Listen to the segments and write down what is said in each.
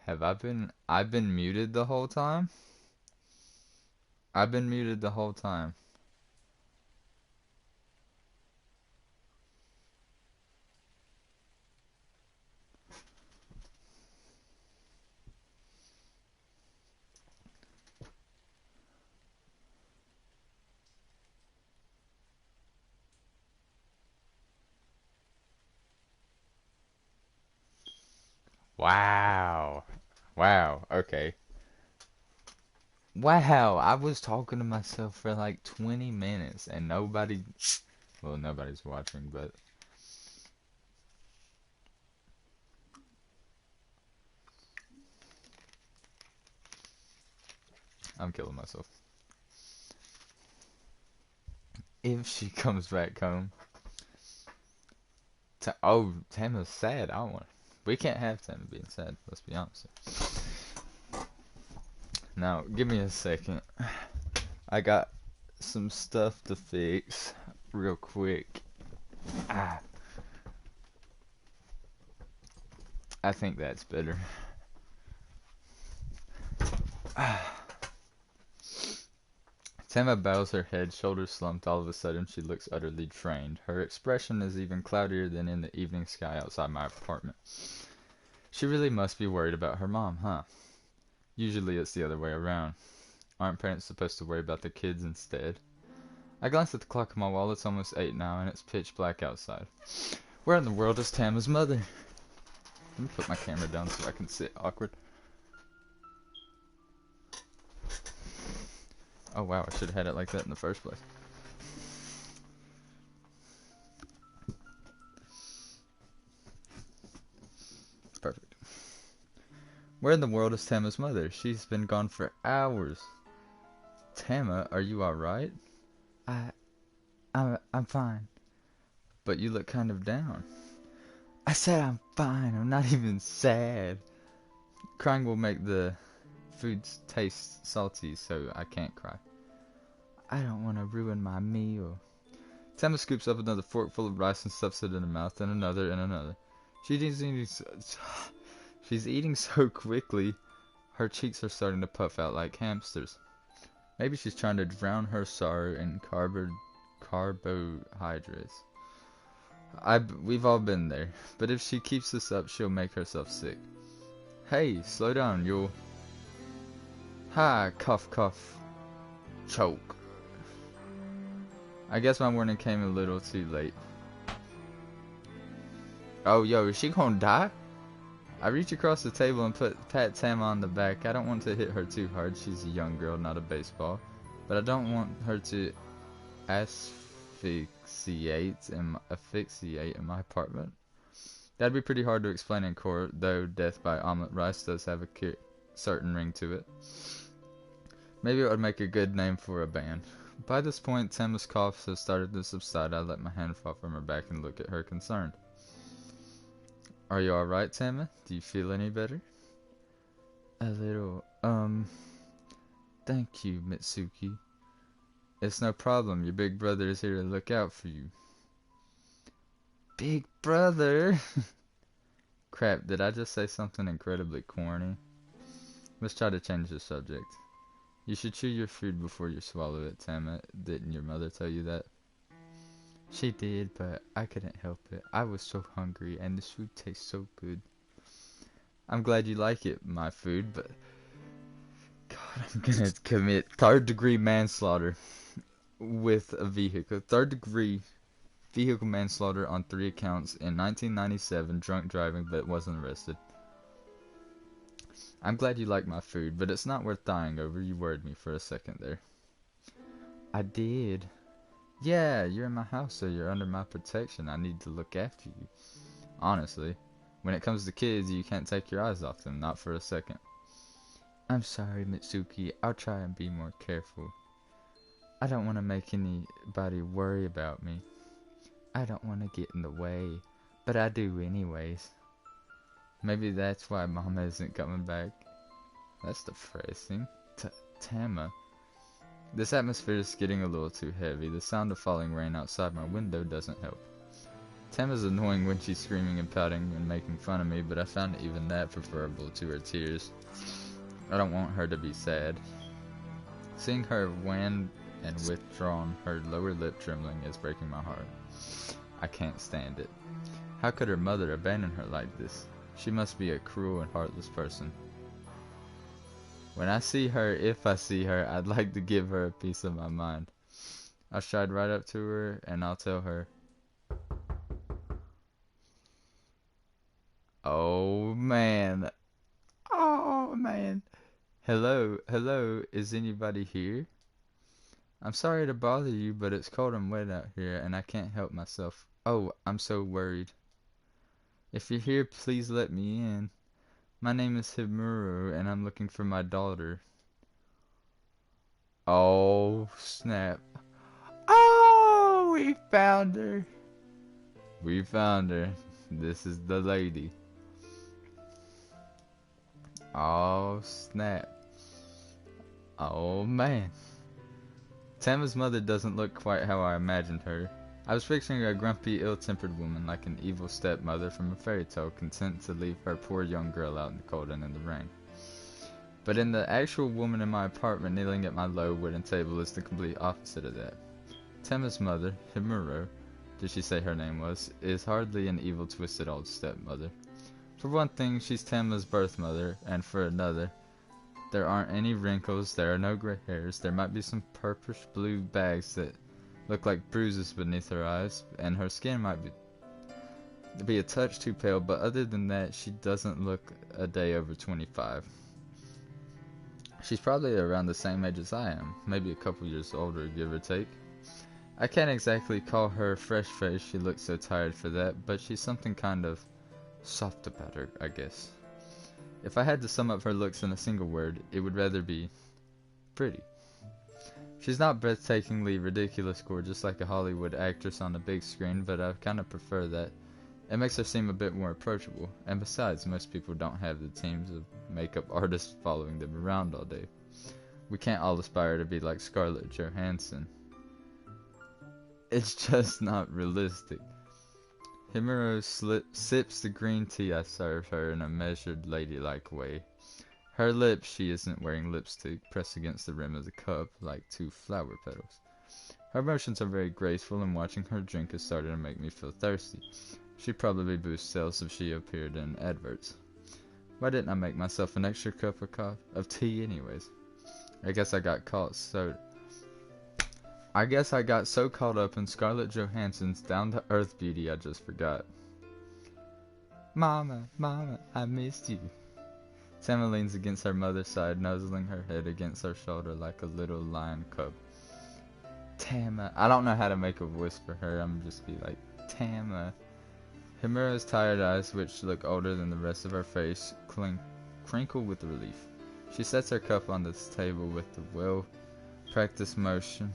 I've been muted the whole time? I've been muted the whole time. Wow. Wow. Okay. Wow. I was talking to myself for like 20 minutes and well, nobody's watching, but I'm killing myself. If she comes back home. Oh, Tama's sad. I don't want. We can't have Tama being sad. Let's be honest. Now, give me a second. I got some stuff to fix real quick. Ah, I think that's better. Tama bows her head, shoulders slumped. All of a sudden, she looks utterly drained. Her expression is even cloudier than in the evening sky outside my apartment. She really must be worried about her mom, huh? Usually it's the other way around. Aren't parents supposed to worry about their kids instead? I glance at the clock on my wall. It's almost 8 now, and it's pitch black outside. Where in the world is Tama's mother? Let me put my camera down so I can sit awkward. Oh wow, I should have had it like that in the first place. Perfect. Where in the world is Tama's mother? She's been gone for hours. Tama, are you alright? I, I'm fine. But you look kind of down. I said I'm fine. I'm not even sad. Crying will make the foods taste salty, so I can't cry. I don't want to ruin my meal. Tama scoops up another fork full of rice and stuffs it in her mouth, and another and another. She's eating so quickly, her cheeks are starting to puff out like hamsters. Maybe she's trying to drown her sorrow in carbohydrates. We've all been there, but if she keeps this up, she'll make herself sick. Hey, slow down, you'll... Ha, cough, cough, choke. I guess my warning came a little too late. Oh, yo, is she gonna die? I reach across the table and pat Tama on the back. I don't want to hit her too hard. She's a young girl, not a baseball. But I don't want her to asphyxiate in my apartment. That'd be pretty hard to explain in court, though death by omelet rice does have a certain ring to it. Maybe it would make a good name for a band. By this point, Tama's coughs have started to subside. I let my hand fall from her back and look at her concerned. Are you alright, Tama? Do you feel any better? A little, thank you, Mitsuki. It's no problem. Your big brother is here to look out for you. Big brother? Crap, did I just say something incredibly corny? Let's try to change the subject. You should chew your food before you swallow it, Tama. Didn't your mother tell you that? She did, but I couldn't help it. I was so hungry, and this food tastes so good. I'm glad you like it, my food, but... God, I'm gonna commit third-degree manslaughter with a vehicle. Third-degree vehicle manslaughter on 3 accounts in 1997, drunk driving, but wasn't arrested. I'm glad you like my food, but it's not worth dying over. You worried me for a second there. I did. Yeah, you're in my house, so you're under my protection. I need to look after you. Honestly, when it comes to kids, you can't take your eyes off them, not for a second. I'm sorry, Mitsuki. I'll try and be more careful. I don't want to make anybody worry about me. I don't want to get in the way, but I do anyways. Maybe that's why Mama isn't coming back. That's depressing. Tama. This atmosphere is getting a little too heavy. The sound of falling rain outside my window doesn't help. Tama's annoying when she's screaming and pouting and making fun of me, but I found even that preferable to her tears. I don't want her to be sad. Seeing her wan and withdrawn, her lower lip trembling, is breaking my heart. I can't stand it. How could her mother abandon her like this? She must be a cruel and heartless person. When I see her, if I see her, I'd like to give her a piece of my mind. I'll stride right up to her and I'll tell her, "Oh man. Oh man. Hello, is anybody here? I'm sorry to bother you, but it's cold and wet out here and I can't help myself. Oh, I'm so worried. If you're here, please let me in. My name is Himuro and I'm looking for my daughter." Oh, snap. Oh, we found her. We found her. This is the lady. Oh, snap. Oh, man. Tama's mother doesn't look quite how I imagined her. I was picturing a grumpy, ill-tempered woman like an evil stepmother from a fairy tale, content to leave her poor young girl out in the cold and in the rain. But in the actual woman in my apartment kneeling at my low wooden table is the complete opposite of that. Tama's mother, Himuro, did she say her name was, is hardly an evil, twisted old stepmother. For one thing, she's Tama's birth mother, and for another, there aren't any wrinkles, there are no gray hairs, there might be some purplish blue bags that look like bruises beneath her eyes, and her skin might be a touch too pale, but other than that, she doesn't look a day over 25. She's probably around the same age as I am, maybe a couple years older, give or take. I can't exactly call her fresh-faced, she looks so tired for that, but she's something kind of soft about her, I guess. If I had to sum up her looks in a single word, it would rather be pretty. She's not breathtakingly ridiculous gorgeous like a Hollywood actress on the big screen, but I kind of prefer that. It makes her seem a bit more approachable, and besides, most people don't have the teams of makeup artists following them around all day. We can't all aspire to be like Scarlett Johansson. It's just not realistic. Himuro sips the green tea I serve her in a measured, ladylike way. Her lips, she isn't wearing lipstick, press against the rim of the cup like two flower petals. Her motions are very graceful, and watching her drink is starting to make me feel thirsty. She'd probably boost sales if she appeared in adverts. Why didn't I make myself an extra cup of tea anyways? I guess I got so caught up in Scarlett Johansson's down-to-earth beauty I just forgot. Mama, I missed you. Tama leans against her mother's side, nuzzling her head against her shoulder like a little lion cub. Tama. I don't know how to make a voice for her, I'm just be like, Tama. Himuro's tired eyes, which look older than the rest of her face, crinkle with relief. She sets her cup on this table with the well-practiced motion.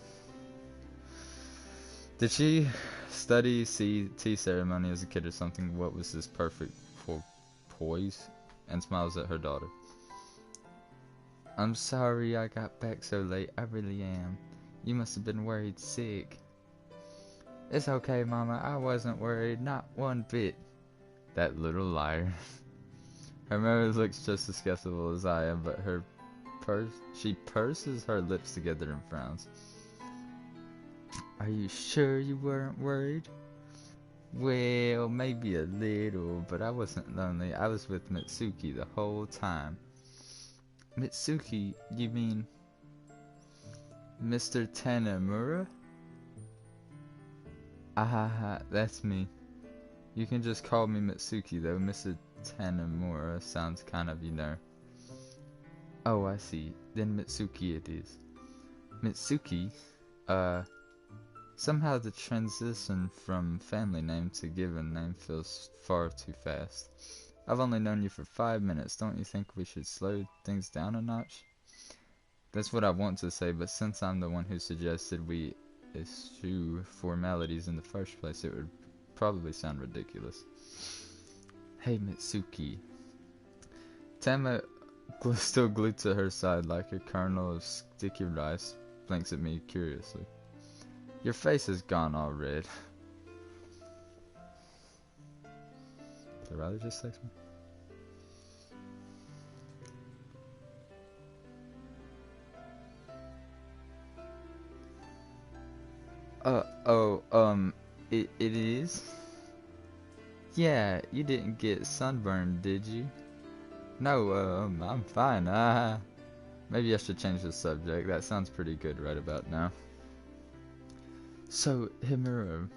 Did she study tea ceremony as a kid or something? What was this perfect poise? And smiles at her daughter. I'm sorry I got back so late, I really am. You must have been worried sick. It's okay, Mama, I wasn't worried, not one bit. That little liar. Her mother looks just as skeptical as I am, but she purses her lips together and frowns. Are you sure you weren't worried? Well, maybe a little, but I wasn't lonely. I was with Mitsuki the whole time. Mitsuki, you mean Mr. Tanamura? Ah, that's me. You can just call me Mitsuki though. Mr. Tanamura sounds kind of, Oh, I see. Then Mitsuki it is. Mitsuki? Somehow the transition from family name to given name feels far too fast. I've only known you for 5 minutes. Don't you think we should slow things down a notch? That's what I want to say, but since I'm the one who suggested we eschew formalities in the first place, it would probably sound ridiculous. Hey, Mitsuki. Tama, still glued to her side like a kernel of sticky rice, blinks at me curiously. Your face has gone all red. Did Riley just text me? It is? Yeah, you didn't get sunburned, did you? No, I'm fine. Maybe I should change the subject. That sounds pretty good right about now. So, Himuro.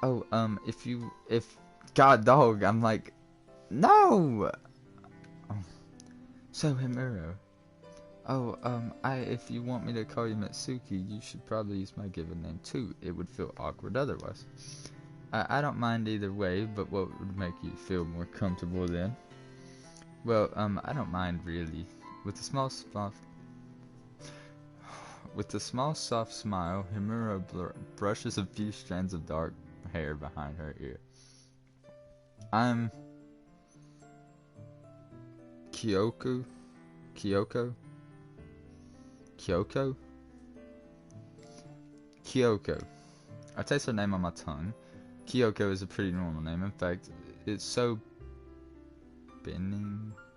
Oh, if God dog, I'm like, no! Oh. So, Himuro. Oh, if you want me to call you Mitsuki, you should probably use my given name too. It would feel awkward otherwise. I don't mind either way, but what would make you feel more comfortable then? Well, I don't mind really. With a small soft smile, Himura brushes a few strands of dark hair behind her ear. I'm Kyoko? Kyoko? I taste her name on my tongue. Kyoko is a pretty normal name. In fact, it's so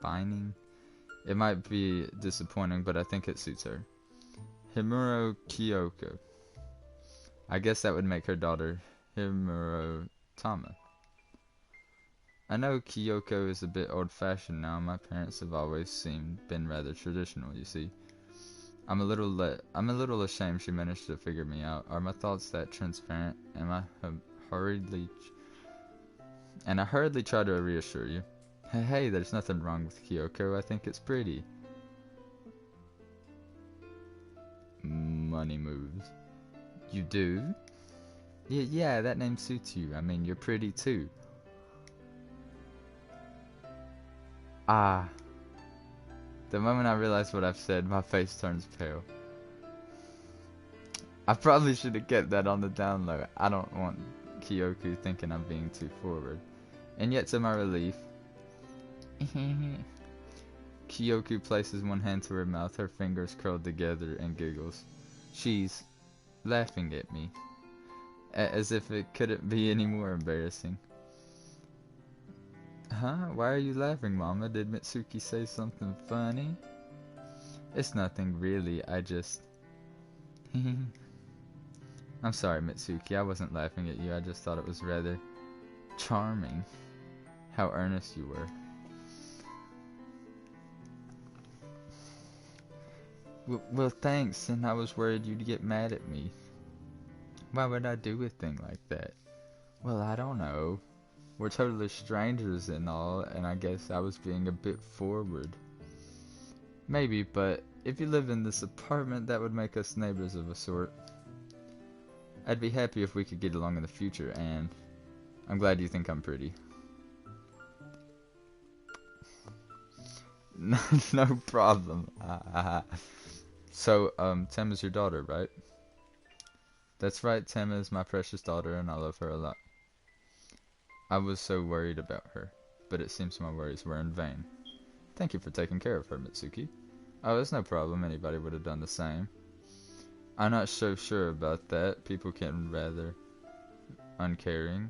binding. It might be disappointing, but I think it suits her. Himuro Kyoko. I guess that would make her daughter Himuro Tama. I know Kyoko is a bit old-fashioned now. My parents have always been rather traditional, you see. I'm a little ashamed she managed to figure me out. Are my thoughts that transparent? I hurriedly try to reassure you. Hey, there's nothing wrong with Kyoko. I think it's pretty. Money moves. You do? Yeah, that name suits you. I mean, you're pretty too. Ah. The moment I realize what I've said, my face turns pale. I probably should have kept that on the down low. I don't want Kyoko thinking I'm being too forward. And yet, to my relief, Kyoko places one hand to her mouth, her fingers curled together, and giggles. She's laughing at me, as if it couldn't be any more embarrassing. Huh? Why are you laughing, Mama? Did Mitsuki say something funny? It's nothing, really. I just... I'm sorry, Mitsuki. I wasn't laughing at you. I just thought it was rather charming how earnest you were. Well, thanks, and I was worried you'd get mad at me. Why would I do a thing like that? Well, I don't know. We're totally strangers and all, and I guess I was being a bit forward. Maybe, but if you live in this apartment, that would make us neighbors of a sort. I'd be happy if we could get along in the future, and I'm glad you think I'm pretty. No problem. So, Tema's your daughter, right? That's right, Tema is my precious daughter, and I love her a lot. I was so worried about her, but it seems my worries were in vain. Thank you for taking care of her, Mitsuki. Oh, it's no problem, anybody would have done the same. I'm not so sure about that. People can be rather uncaring.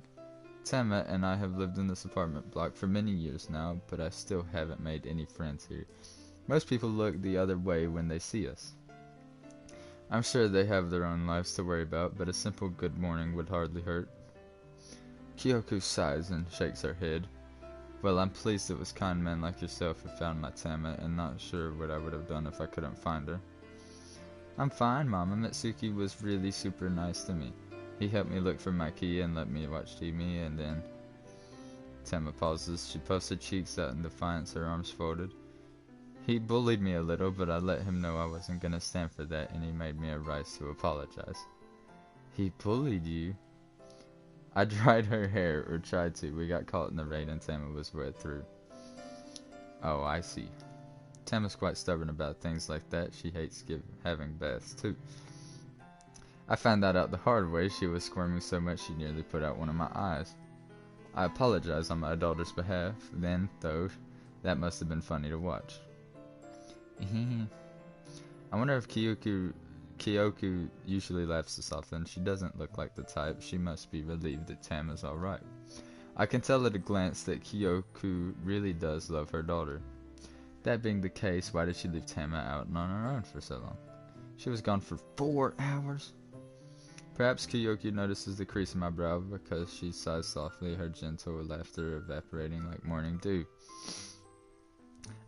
Tema and I have lived in this apartment block for many years now, but I still haven't made any friends here. Most people look the other way when they see us. I'm sure they have their own lives to worry about, but a simple good morning would hardly hurt. Kyoko sighs and shakes her head. Well, I'm pleased it was kind men like yourself who found my Tama, and not sure what I would have done if I couldn't find her. I'm fine, Mama. Mitsuki was really super nice to me. He helped me look for my key and let me watch TV, and then... Tama pauses. She puffs her cheeks out in defiance, her arms folded. He bullied me a little, but I let him know I wasn't gonna stand for that, and he made me a rice to apologize. He bullied you? I dried her hair, or tried to. We got caught in the rain and Tama was wet through. Oh, I see. Tama's quite stubborn about things like that. She hates having baths, too. I found that out the hard way. She was squirming so much she nearly put out one of my eyes. I apologized on my daughter's behalf. Then, though, that must have been funny to watch. I wonder if Kyoko Kyoku usually laughs us off, and she doesn't look like the type. She must be relieved that Tama's alright. I can tell at a glance that Kyoku really does love her daughter. That being the case, why did she leave Tama out on her own for so long? She was gone for 4 hours. Perhaps Kyoku notices the crease in my brow because she sighs softly, her gentle laughter evaporating like morning dew.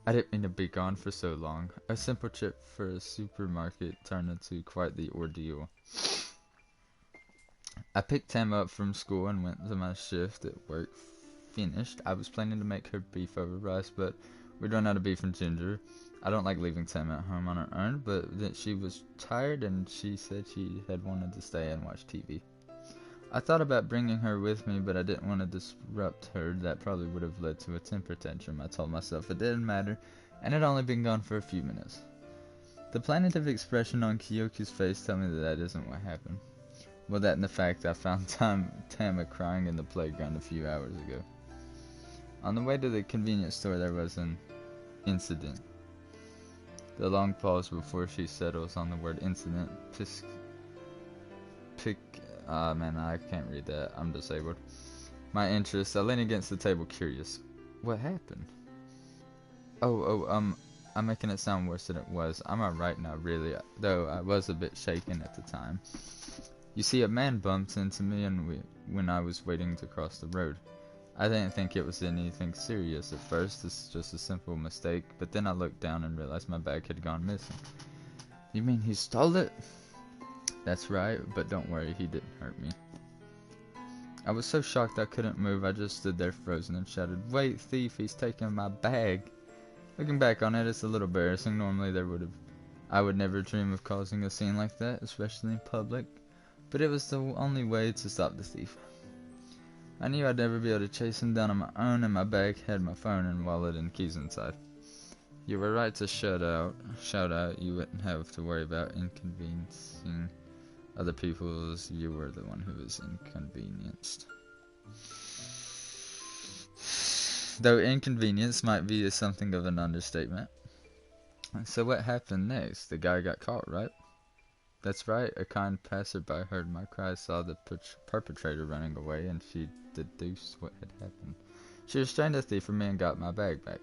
I didn't mean to be gone for so long. A simple trip for a supermarket turned into quite the ordeal. I picked Tama up from school and went to my shift at work. Finished. I was planning to make her beef over rice, but we'd run out of beef and ginger. I don't like leaving Tama at home on her own, but then she was tired and she said she had wanted to stay and watch TV. I thought about bringing her with me, but I didn't want to disrupt her. That probably would have led to a temper tantrum. I told myself it didn't matter, and had only been gone for a few minutes. The plaintive expression on Kyoku's face told me that that isn't what happened. Well, that and the fact I found Tama crying in the playground a few hours ago. On the way to the convenience store, there was an incident. The long pause before she settles on the word incident. Man, I can't read that. I'm disabled. My interest. I lean against the table, curious. What happened? I'm making it sound worse than it was. I'm alright now, really, though I was a bit shaken at the time. You see, a man bumped into me when I was waiting to cross the road. I didn't think it was anything serious at first. It's just a simple mistake, but then I looked down and realized my bag had gone missing. You mean he stole it? That's right, but don't worry, he didn't hurt me. I was so shocked I couldn't move. I just stood there frozen and shouted, "Wait, thief, he's taking my bag." Looking back on it, it's a little embarrassing. Normally I would never dream of causing a scene like that, especially in public, but it was the only way to stop the thief. I knew I'd never be able to chase him down on my own, and my bag had my phone and wallet and keys inside. You were right to shout out. You wouldn't have to worry about inconveniencing other people, as you were the one who was inconvenienced. Though inconvenience might be something of an understatement. So what happened next? The guy got caught, right? That's right. A kind passerby heard my cries, saw the perpetrator running away, and she deduced what had happened. She restrained the thief from me and got my bag back.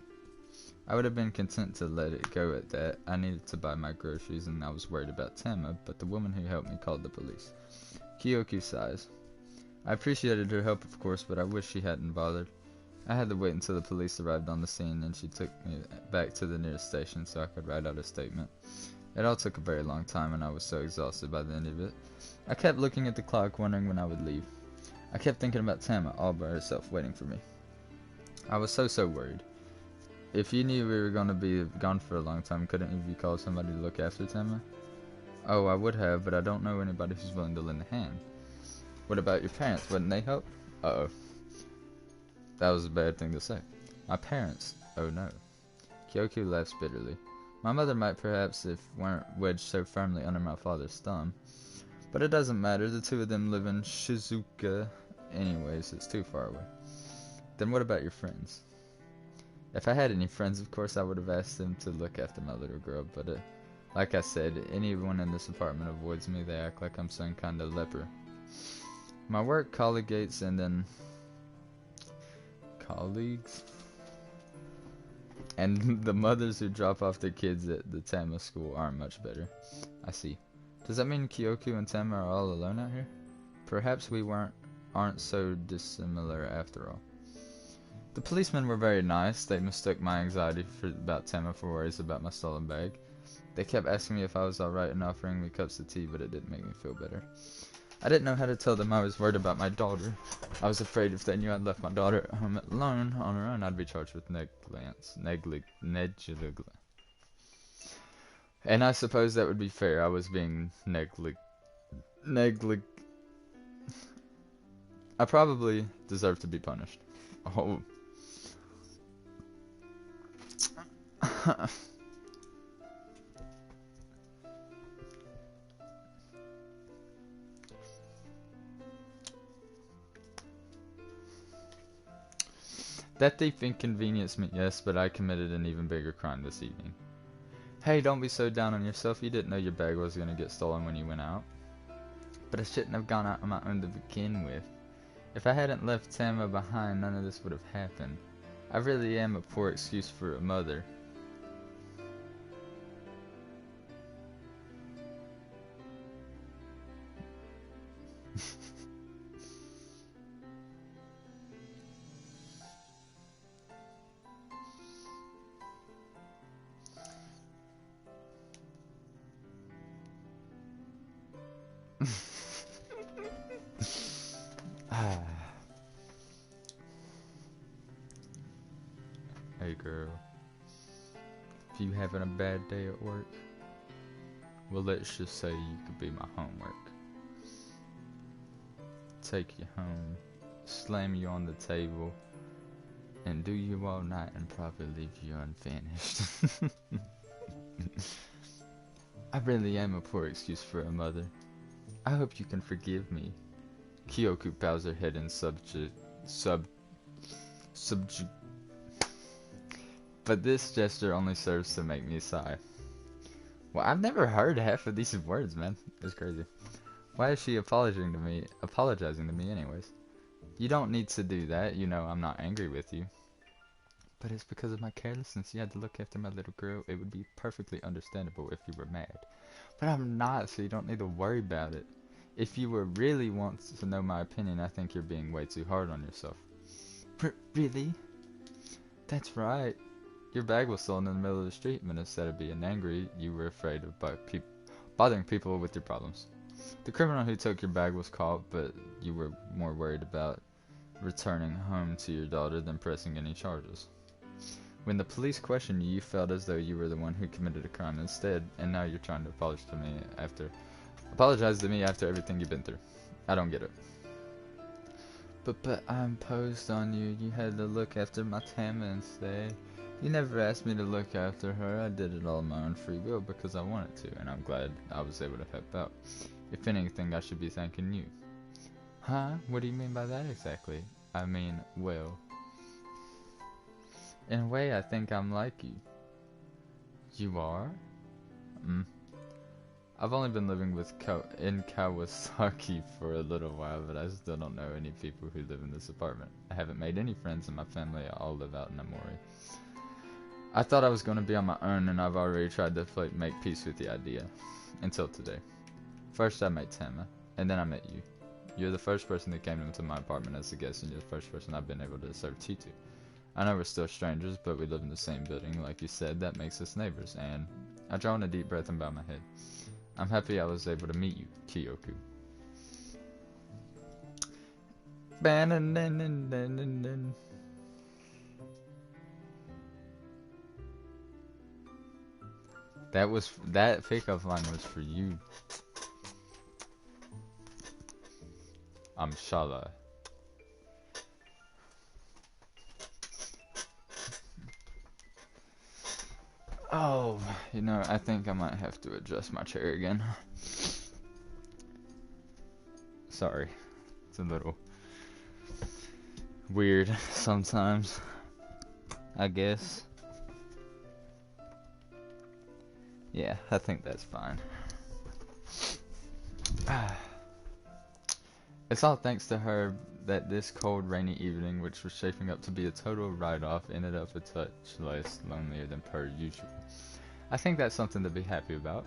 I would have been content to let it go at that. I needed to buy my groceries and I was worried about Tama, but the woman who helped me called the police. Kyoku sighs. I appreciated her help, of course, but I wish she hadn't bothered. I had to wait until the police arrived on the scene, and she took me back to the nearest station so I could write out a statement. It all took a very long time, and I was so exhausted by the end of it. I kept looking at the clock, wondering when I would leave. I kept thinking about Tama all by herself, waiting for me. I was so worried. If you knew we were going to be gone for a long time, couldn't you call somebody to look after Tama? Oh, I would have, but I don't know anybody who's willing to lend a hand. What about your parents? Wouldn't they help? Uh-oh. That was a bad thing to say. My parents? Oh no. Kyoku laughs bitterly. My mother might perhaps if weren't wedged so firmly under my father's thumb. But it doesn't matter, the two of them live in Shizuoka. Anyways, it's too far away. Then what about your friends? If I had any friends, of course I would have asked them to look after my little girl, but like I said, anyone in this apartment avoids me. They act like I'm some kind of leper. My work colleagues and then... colleagues? And the mothers who drop off their kids at the Tama school aren't much better. I see. Does that mean Kyoku and Tama are all alone out here? Perhaps we aren't so dissimilar after all. The policemen were very nice. They mistook my anxiety about Tama for worries about my stolen bag. They kept asking me if I was alright and offering me cups of tea, but it didn't make me feel better. I didn't know how to tell them I was worried about my daughter. I was afraid if they knew I'd left my daughter at home alone on her own, I'd be charged with negligence. And I suppose that would be fair. I was being I probably deserve to be punished. Oh. That thief inconvenienced me, yes, but I committed an even bigger crime this evening. Hey, don't be so down on yourself. You didn't know your bag was gonna get stolen when you went out. But I shouldn't have gone out on my own to begin with. If I hadn't left Tama behind, none of this would have happened. I really am a poor excuse for a mother. Hey girl, if you having a bad day at work, well, let's just say you could be my homework. Take you home, slam you on the table, and do you all night and probably leave you unfinished. I really am a poor excuse for a mother. I hope you can forgive me. Kyoku bows her head in subject. But this gesture only serves to make me sigh. Well, I've never heard half of these words, man. It's crazy. Why is she apologizing to me anyways? You don't need to do that, you know I'm not angry with you. But it's because of my carelessness. You had to look after my little girl. It would be perfectly understandable if you were mad. But I'm not, so you don't need to worry about it. If you were really want to know my opinion, I think you're being way too hard on yourself. Really? That's right. Your bag was stolen in the middle of the street, but instead of being angry, you were afraid of bothering people with your problems. The criminal who took your bag was caught, but you were more worried about returning home to your daughter than pressing any charges. When the police questioned you, you felt as though you were the one who committed a crime instead, and now you're trying to apologize to me after everything you've been through. I don't get it. But I imposed on you. You had to look after my Tama instead. You never asked me to look after her. I did it all on my own free will because I wanted to, and I'm glad I was able to help out. If anything, I should be thanking you. Huh? What do you mean by that exactly? I mean, well, in a way, I think I'm like you. You are? I've only been living in Kawasaki for a little while, but I still don't know any people who live in this apartment. I haven't made any friends in my family. All live out in Amori. I thought I was going to be on my own, and I've already tried to make peace with the idea. Until today. First I met Tama, and then I met you. You're the first person that came into my apartment as a guest, and you're the first person I've been able to serve tea to. I know we're still strangers, but we live in the same building. Like you said, that makes us neighbors, and I draw in a deep breath and bow my head. I'm happy I was able to meet you, Kyoku. That pickup line was for you. Shala. Oh, you know, I think I might have to adjust my chair again. Sorry. It's a little weird sometimes, I guess. Yeah, I think that's fine. It's all thanks to her that this cold, rainy evening, which was shaping up to be a total write-off, ended up a touch less lonelier than per usual. I think that's something to be happy about.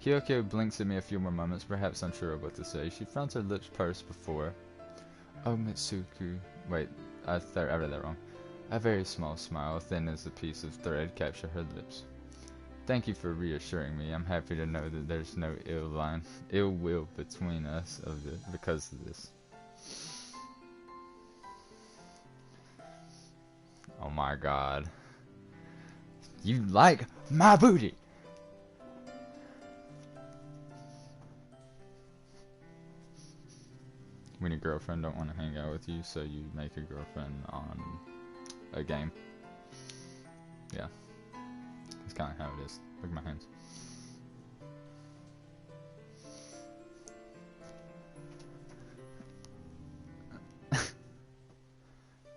Kyoko blinks at me a few more moments, perhaps unsure of what to say. She fronts her lips pursed before. Oh, Mitsuku. Wait, I read that wrong. A very small smile, thin as a piece of thread, captured her lips. Thank you for reassuring me. I'm happy to know that there's no ill will between us because of this. Oh my god. You like my booty! When your girlfriend don't want to hang out with you, so you make a girlfriend on a game. Yeah. That's kind of how it is. Look at my hands.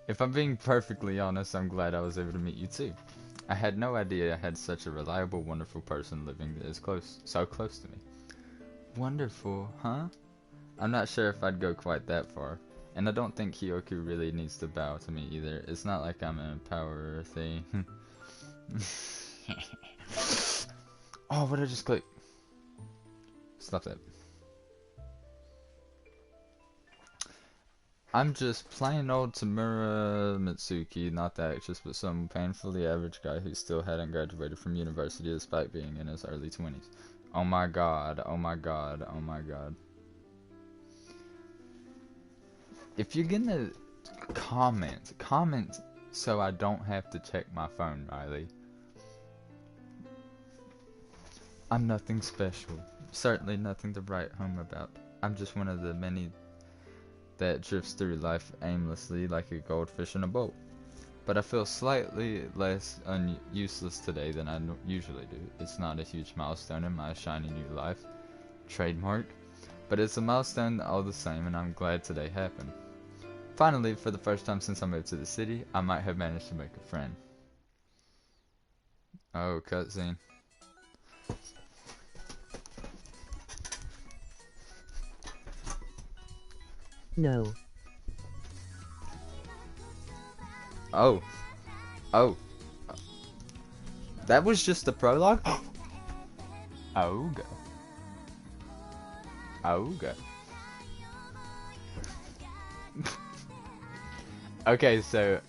If I'm being perfectly honest, I'm glad I was able to meet you too. I had no idea I had such a reliable, wonderful person living so close to me. Wonderful, huh? I'm not sure if I'd go quite that far. And I don't think Kyoku really needs to bow to me either. It's not like I'm an empowerer thing. Oh, what did I just click? Stop that. I'm just plain old Tamura Mitsuki, not the actress, but some painfully average guy who still hadn't graduated from university despite being in his early 20s. Oh my god, oh my god, oh my god. If you're gonna comment so I don't have to check my phone, Riley. I'm nothing special. Certainly nothing to write home about. I'm just one of the many that drifts through life aimlessly like a goldfish in a bowl. But I feel slightly less useless today than I usually do. It's not a huge milestone in my shiny new life. Trademark. But it's a milestone all the same, and I'm glad today happened. Finally, for the first time since I moved to the city, I might have managed to make a friend. Oh, cutscene. No. Oh. Oh. That was just the prologue? Auga. Auga. Okay, so...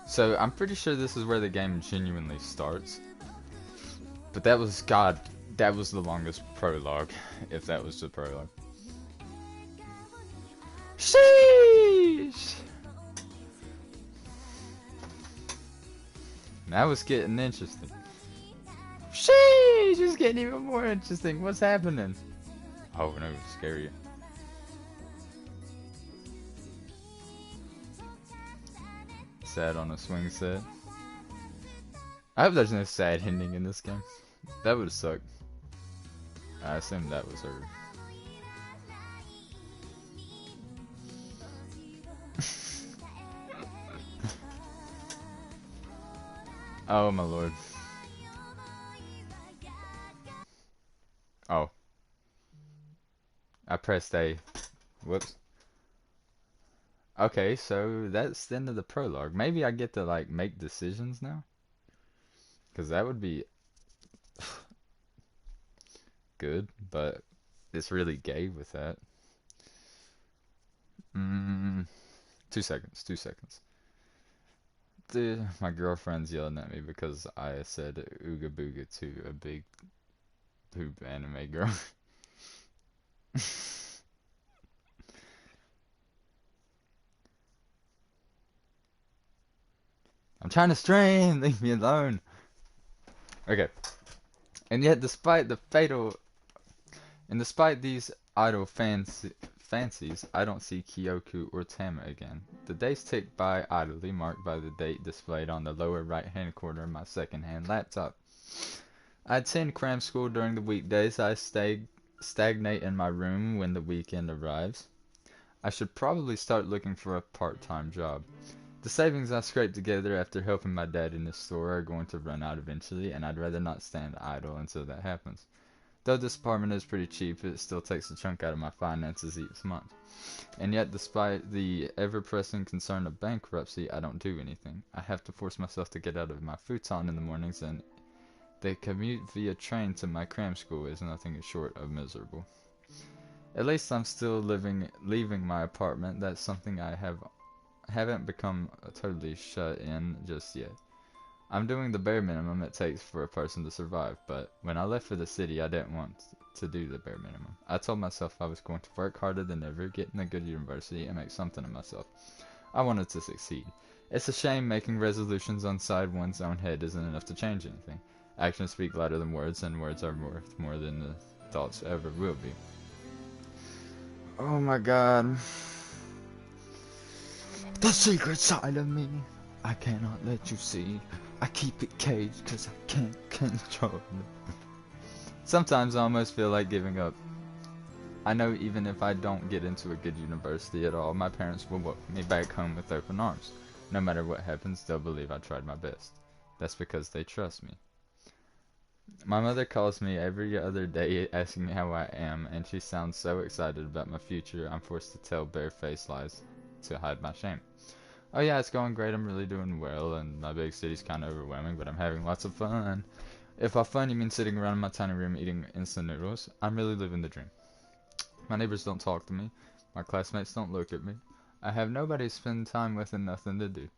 So, I'm pretty sure this is where the game genuinely starts. But that was, God, that was the longest prologue, if that was the prologue. Sheesh! That was getting interesting. Sheesh! It's getting even more interesting. What's happening? Oh no, scary. Sad on a swing set. I hope there's no sad ending in this game. That would suck. I assume that was her. Oh my lord. Oh. I pressed A. Whoops. Okay, so that's the end of the prologue. Maybe I get to like make decisions now? Because that would be good, but it's really gay with that. 2 seconds, 2 seconds. My girlfriend's yelling at me because I said ooga booga to a big poop anime girl. I'm trying to stream, leave me alone. Okay. And yet despite these idle fancies, I don't see Kyoku or Tama again. The days tick by idly, marked by the date displayed on the lower right-hand corner of my second-hand laptop. I attend cram school during the weekdays. I stagnate in my room when the weekend arrives. I should probably start looking for a part-time job. The savings I scraped together after helping my dad in the store are going to run out eventually, and I'd rather not stand idle until that happens. Though this apartment is pretty cheap, it still takes a chunk out of my finances each month. And yet, despite the ever-pressing concern of bankruptcy, I don't do anything. I have to force myself to get out of my futon in the mornings, and the commute via train to my cram school is nothing short of miserable. At least I'm still leaving my apartment. That's something I haven't become totally shut in just yet. I'm doing the bare minimum it takes for a person to survive, but when I left for the city, I didn't want to do the bare minimum. I told myself I was going to work harder than ever, get in a good university, and make something of myself. I wanted to succeed. It's a shame making resolutions inside one's own head isn't enough to change anything. Actions speak louder than words, and words are worth more than the thoughts ever will be. Oh my god. The secret side of me, I cannot let you see. I keep it caged cause I can't control it. Sometimes I almost feel like giving up. I know even if I don't get into a good university at all, my parents will welcome me back home with open arms. No matter what happens, they'll believe I tried my best. That's because they trust me. My mother calls me every other day asking me how I am, and she sounds so excited about my future, I'm forced to tell bare-faced lies to hide my shame. Oh yeah, it's going great, I'm really doing well, and my big city's kind of overwhelming, but I'm having lots of fun. If by fun you mean sitting around in my tiny room eating instant noodles, I'm really living the dream. My neighbors don't talk to me, my classmates don't look at me. I have nobody to spend time with and nothing to do.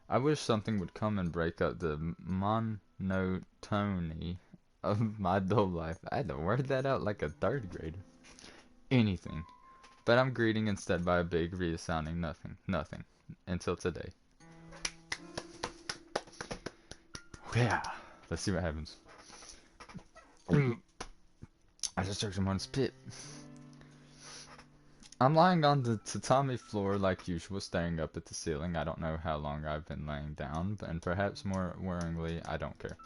I wish something would come and break up the monotony of my dull life. I had to word that out like a third grader. Anything. But I'm greeting instead by a big resounding nothing. Nothing. Until today. Yeah. Let's see what happens. I just took someone's spit. I'm lying on the tatami floor like usual, staring up at the ceiling. I don't know how long I've been laying down, and perhaps more worryingly, I don't care.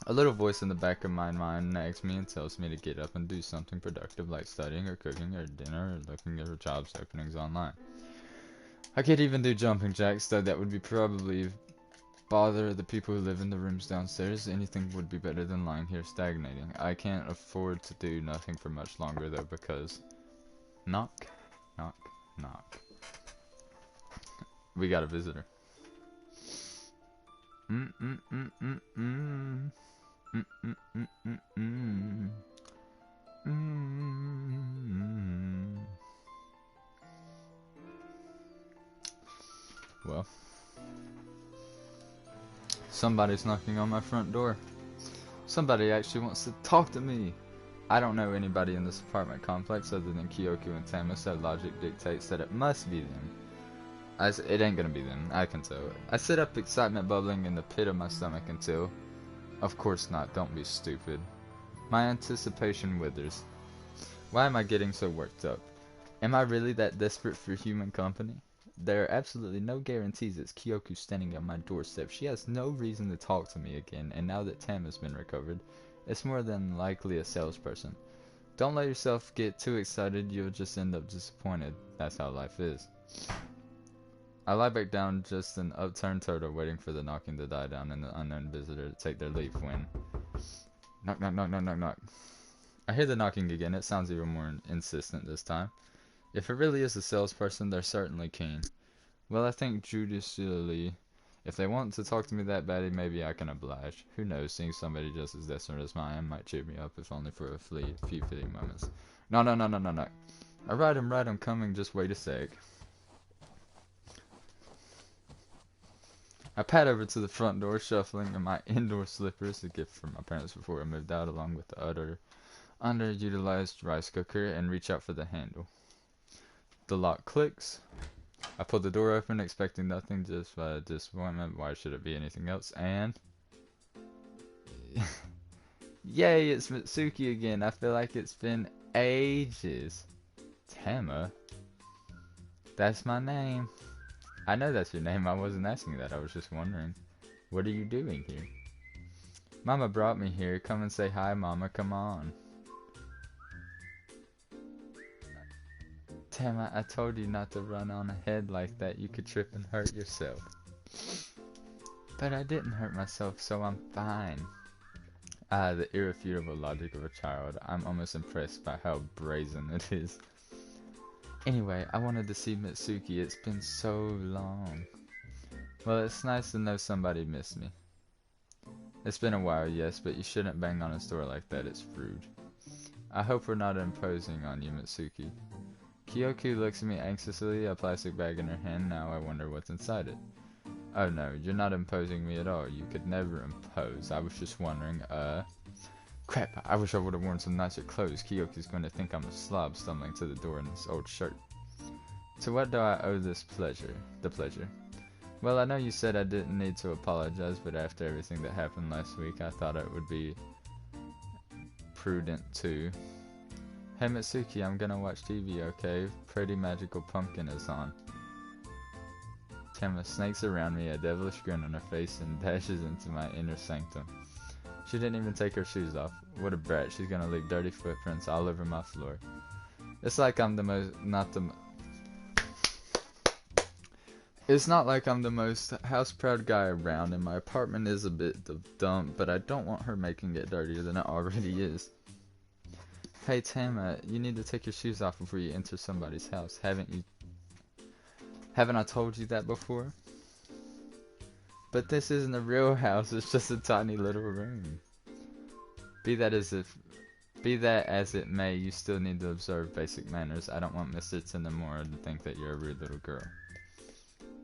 A little voice in the back of my mind nags me and tells me to get up and do something productive like studying or cooking or dinner or looking at jobs openings online. I could even do jumping jacks, though that would be probably bother the people who live in the rooms downstairs. Anything would be better than lying here stagnating. I can't afford to do nothing for much longer though, because knock, knock, knock. We got a visitor. Well, somebody's knocking on my front door. Somebody actually wants to talk to me. I don't know anybody in this apartment complex other than Kyoku and Tama, so logic dictates that it must be them. It ain't gonna be them, I can tell. I sit up, excitement bubbling in the pit of my stomach until... Of course not, don't be stupid. My anticipation withers. Why am I getting so worked up? Am I really that desperate for human company? There are absolutely no guarantees it's Kyoku standing at my doorstep. She has no reason to talk to me again, and now that Tama's been recovered, it's more than likely a salesperson. Don't let yourself get too excited, you'll just end up disappointed. That's how life is. I lie back down, just an upturned turtle, waiting for the knocking to die down and the unknown visitor to take their leave when... Knock, knock, knock, knock, knock, knock. I hear the knocking again. It sounds even more insistent this time. If it really is a salesperson, they're certainly keen. Well, I think judicially, if they want to talk to me that badly, maybe I can oblige. Who knows, seeing somebody just as desperate as I am might cheer me up, if only for a few fleeting moments. No, no, no, no, no, no. Alright, I'm coming, just wait a sec. I pad over to the front door, shuffling in my indoor slippers, a gift from my parents before I moved out, along with the underutilized rice cooker, and reach out for the handle. The lock clicks. I pull the door open, expecting nothing, just disappointment. Why should it be anything else? And... Yay, it's Mitsuki again. I feel like it's been ages. Tama? That's my name. I know that's your name. I wasn't asking that. I was just wondering. What are you doing here? Mama brought me here. Come and say hi, Mama. Come on. Tama, I told you not to run on ahead like that. You could trip and hurt yourself. But I didn't hurt myself, so I'm fine. Ah, the irrefutable logic of a child. I'm almost impressed by how brazen it is. Anyway, I wanted to see Mitsuki. It's been so long. Well, it's nice to know somebody missed me. It's been a while, yes, but you shouldn't bang on his door like that. It's rude. I hope we're not imposing on you, Mitsuki. Kyoku looks at me anxiously, a plastic bag in her hand. Now I wonder what's inside it. Oh no, you're not imposing me at all. You could never impose. I was just wondering, Crap, I wish I would have worn some nicer clothes. Kyoku's going to think I'm a slob stumbling to the door in this old shirt. To what do I owe this pleasure? The pleasure. Well, I know you said I didn't need to apologize, but after everything that happened last week, I thought it would be prudent to... Hey Mitsuki, I'm gonna watch TV, okay? Pretty Magical Pumpkin is on. Tama snakes around me, a devilish grin on her face, and dashes into my inner sanctum. She didn't even take her shoes off. What a brat. She's gonna leave dirty footprints all over my floor. It's like I'm the most, It's not like I'm the most house-proud guy around, and my apartment is a bit dump, but I don't want her making it dirtier than it already is. Hey Tama, you need to take your shoes off before you enter somebody's house. Haven't I told you that before? But this isn't a real house, it's just a tiny little room. Be that as it may, you still need to observe basic manners. I don't want Mr. Tendamura to think that you're a rude little girl.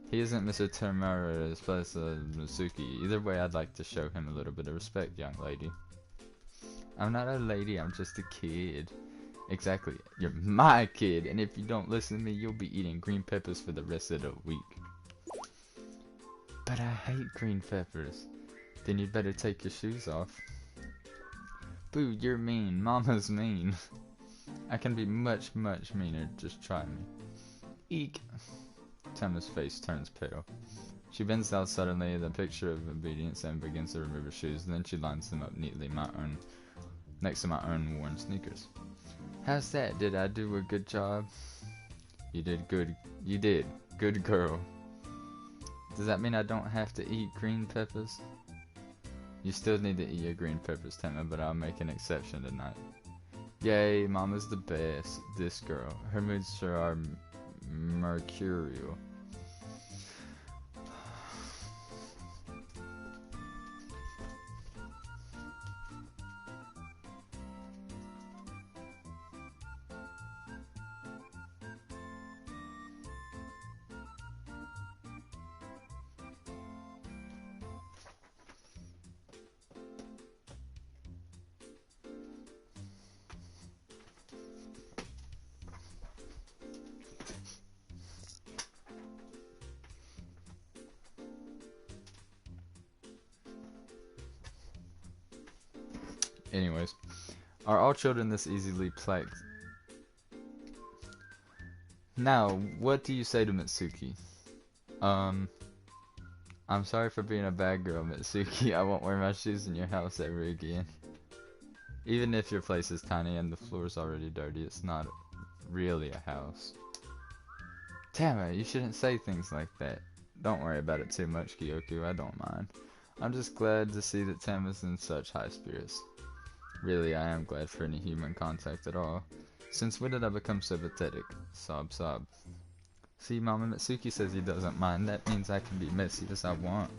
He isn't Mr. Tamura as plus Mitsuki. Either way, I'd like to show him a little bit of respect, young lady. I'm not a lady, I'm just a kid. Exactly, you're my kid, and if you don't listen to me, you'll be eating green peppers for the rest of the week. But I hate green peppers. Then you'd better take your shoes off. Boo, you're mean. Mama's mean. I can be much, much meaner. Just try me. Eek. Tama's face turns pale. She bends down suddenly, the picture of obedience, and begins to remove her shoes. Then she lines them up neatly, next to my own worn sneakers. How's that? Did I do a good job? You did good. You did. Good girl. Does that mean I don't have to eat green peppers? You still need to eat your green peppers, Tama, but I'll make an exception tonight. Yay, Mama's the best. This girl. Her moods sure are mercurial. Anyways, are all children this easily plagued? Now, what do you say to Mitsuki? I'm sorry for being a bad girl, Mitsuki. I won't wear my shoes in your house ever again. Even if your place is tiny and the floor's already dirty, it's not really a house. Tama, you shouldn't say things like that. Don't worry about it too much, Kyoku. I don't mind. I'm just glad to see that Tama's in such high spirits. Really, I am glad for any human contact at all. Since when did I become so pathetic? Sob, sob. See, Mama, Mitsuki says he doesn't mind. That means I can be messy as I want.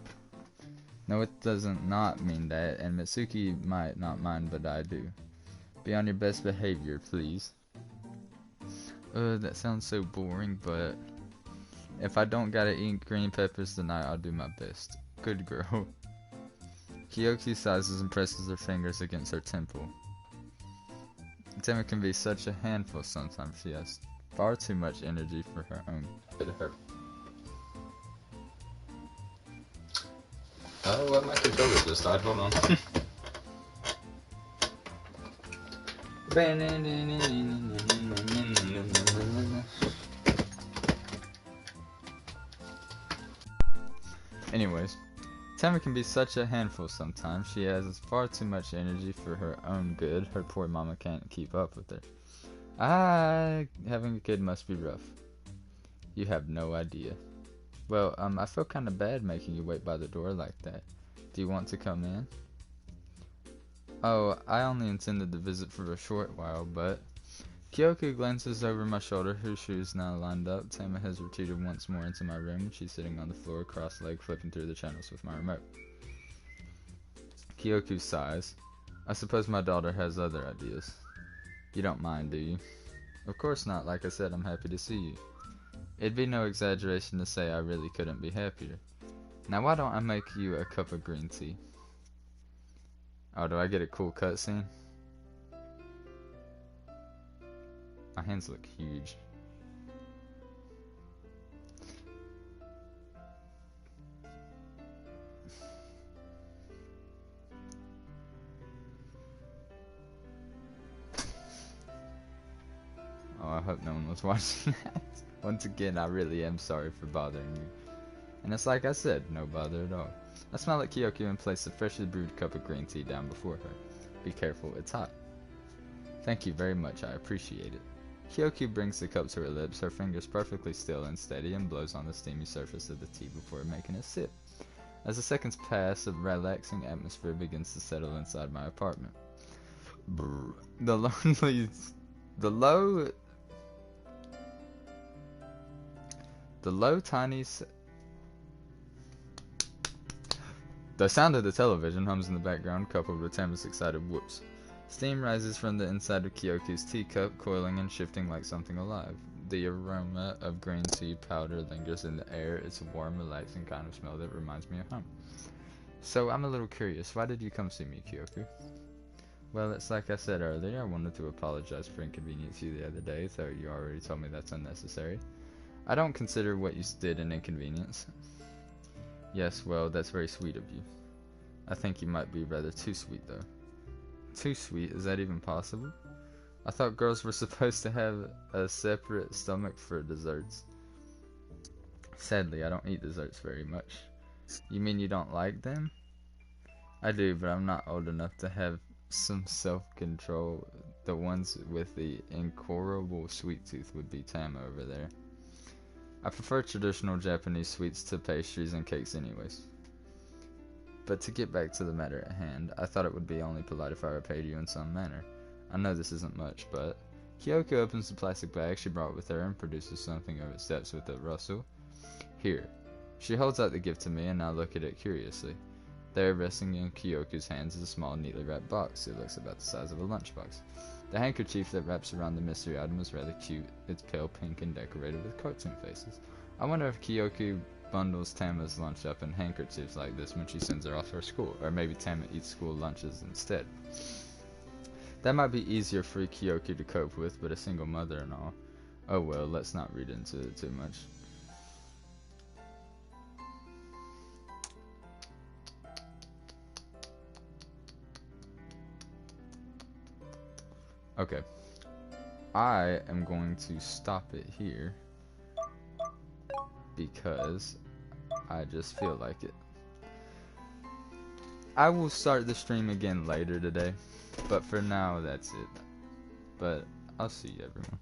No, it doesn't not mean that, and Mitsuki might not mind, but I do. Be on your best behavior, please. That sounds so boring, but if I don't gotta eat green peppers tonight, I'll do my best. Good girl. Kyoku sighs and presses her fingers against her temple. Tama can be such a handful sometimes. She has far too much energy for her own good. Oh, well, my controller just died. Hold on. Anyways, Tama can be such a handful sometimes. She has far too much energy for her own good. Her poor mama can't keep up with her. Having a kid must be rough. You have no idea. Well, I feel kind of bad making you wait by the door like that. Do you want to come in? Oh, I only intended to visit for a short while, but... Kyoku glances over my shoulder, her shoes now lined up. Tama has retreated once more into my room. She's sitting on the floor, cross-legged, flipping through the channels with my remote. Kyoku sighs. I suppose my daughter has other ideas. You don't mind, do you? Of course not. Like I said, I'm happy to see you. It'd be no exaggeration to say I really couldn't be happier. Now why don't I make you a cup of green tea? Oh, do I get a cool cutscene? My hands look huge. Oh, I hope no one was watching that. Once again, I really am sorry for bothering you. And it's like I said, no bother at all. I smile at Kyoku and place a freshly brewed cup of green tea down before her. Be careful, it's hot. Thank you very much, I appreciate it. Kyoku brings the cup to her lips, her fingers perfectly still and steady, and blows on the steamy surface of the tea before making a sip. As the seconds pass, a relaxing atmosphere begins to settle inside my apartment. Brr. The sound of the television hums in the background, coupled with Tama's excited whoops. Steam rises from the inside of Kyoku's teacup, coiling and shifting like something alive. The aroma of green tea powder lingers in the air. It's a warm, relaxing kind of smell that reminds me of home. So, I'm a little curious. Why did you come see me, Kyoku? Well, it's like I said earlier. I wanted to apologize for inconveniencing you the other day, though you already told me that's unnecessary. I don't consider what you did an inconvenience. Yes, well, that's very sweet of you. I think you might be rather too sweet, though. Too sweet? Is that even possible? I thought girls were supposed to have a separate stomach for desserts. Sadly, I don't eat desserts very much. You mean you don't like them? I do, but I'm not old enough to have some self-control. The ones with the incorrigible sweet tooth would be Tama over there. I prefer traditional Japanese sweets to pastries and cakes anyways. But to get back to the matter at hand, I thought it would be only polite if I repaid you in some manner. I know this isn't much, but... Kyoku opens the plastic bag she brought with her and produces something of its depths with a rustle. Here. She holds out the gift to me, and I look at it curiously. There, resting in Kyoku's hands, is a small, neatly wrapped box. It looks about the size of a lunchbox. The handkerchief that wraps around the mystery item is rather cute. It's pale pink and decorated with cartoon faces. I wonder if Kyoku bundles Tama's lunch up in handkerchiefs like this when she sends her off to her school, or maybe Tama eats school lunches instead. That might be easier for Kyoku to cope with, but a single mother and all. Oh well, let's not read into it too much. Okay. I am going to stop it here because I just feel like it. I will start the stream again later today, but for now that's it. But I'll see you everyone.